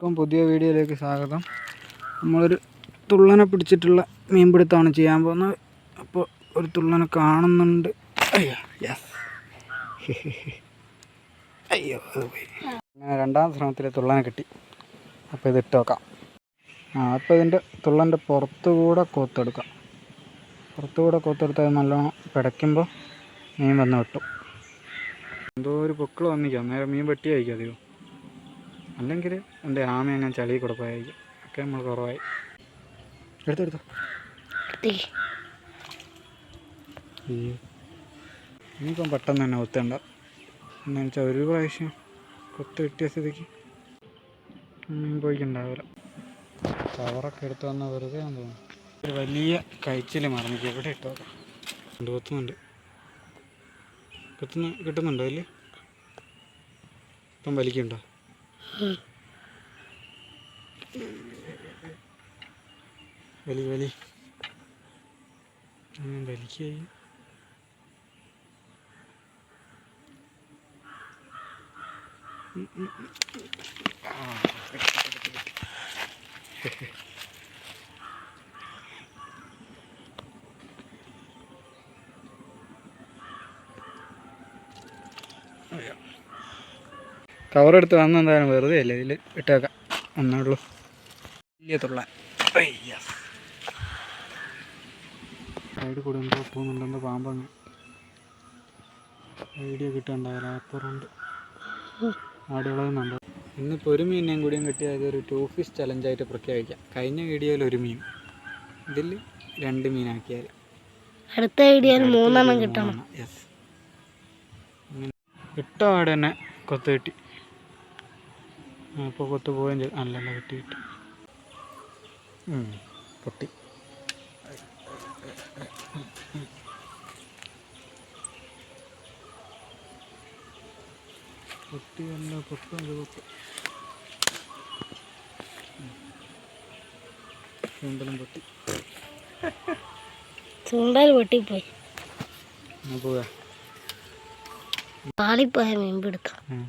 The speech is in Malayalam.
പുതിയ വീഡിയോയിലേക്ക് സ്വാഗതം. നമ്മളൊരു തുള്ളനെ പിടിച്ചിട്ടുള്ള മീൻപിടുത്തമാണ് ചെയ്യാൻ പോകുന്നത്. അപ്പോൾ ഒരു തുള്ളനെ കാണുന്നുണ്ട്. അയ്യോ യെസ് അയ്യോ അത് പോയി. അങ്ങനെ രണ്ടാം ശ്രമത്തിൽ തുള്ളനെ കിട്ടി. അപ്പോൾ ഇതിട്ട് വെക്കാം. അപ്പോൾ ഇതിൻ്റെ തുള്ളൻ്റെ പുറത്തുകൂടെ കോത്തെടുക്കാം. പുറത്തുകൂടെ കോത്തെടുത്താൽ നല്ലോണം പിടയ്ക്കുമ്പോൾ മീൻ വന്ന് വെട്ടും. എന്തോ ഒരു പൊക്കിൾ വന്നിരിക്കാം. നേരെ മീൻ വെട്ടി അയക്കും അധികം. അല്ലെങ്കിൽ എൻ്റെ ആമ ഞാൻ ചളി കൂടെ പോയായിരിക്കും. ഒക്കെ നമ്മൾ കുറവായി. എടുത്തെടുത്തോ. ഇനിയിപ്പം പെട്ടെന്ന് തന്നെ കൊത്തേണ്ട. എന്താണെന്ന് വെച്ചാൽ ഒരു പ്രാവശ്യം കൊത്ത് കിട്ടിയ സ്ഥിതിക്ക് മീൻ പോയിക്കുണ്ടാവില്ല. കവറൊക്കെ എടുത്ത് വന്നാൽ വെറുതെ ആണെന്ന് തോന്നുന്നു. ഒരു വലിയ കഴിച്ചിൽ മറന്നിട്ട് എവിടെ ഇട്ടോ കൊണ്ട് കൊത്തുന്നുണ്ട്. കിട്ടുന്നുണ്ടോ അതിൽ? ഇപ്പം വലിക്കുന്നുണ്ടോ? വലി വലിക്കായി. കവറെടുത്ത് വന്ന എന്തായാലും വെറുതെ അല്ലേ ഇതിൽ ഇട്ടേക്കാം. ഒന്നേ ഉള്ളൂ വലിയ തുള്ളാൻ. സൈഡ് കൂടെ എന്തോ പോകുന്നുണ്ട്. എന്തോ പാമ്പങ്ങ് വീഡിയോ കിട്ടുന്നുണ്ടാവില്ല. അപ്പുറമുണ്ട് ആടുകളെന്നുണ്ട്. ഇന്നിപ്പോൾ ഒരു മീനിനെയും കൂടിയും കിട്ടിയാൽ ഒരു 2 ഫിഷ് ചലഞ്ചായിട്ട് പ്രഖ്യാപിക്കാം. കഴിഞ്ഞ വീഡിയോയിൽ ഒരു മീൻ, ഇതിൽ 2 മീനാക്കിയാൽ അടുത്ത വീഡിയോയിൽ 3 കിട്ടണം. യെസ്, ഇട്ട ആട് തന്നെ കൊത്ത് കിട്ടി. അപ്പോൾ കൊത്ത് പോവുകയും ചെയ്തു. അല്ലല്ല കിട്ടി പൊട്ടി. പൊട്ടി അല്ല പൊട്ടും പൊട്ടി. ചൂണ്ടലും പൊട്ടി. ചൂണ്ടൽ പൊട്ടിപ്പോയി. പോവാ പാളിപ്പോയ മീൻ പിടുത്തം.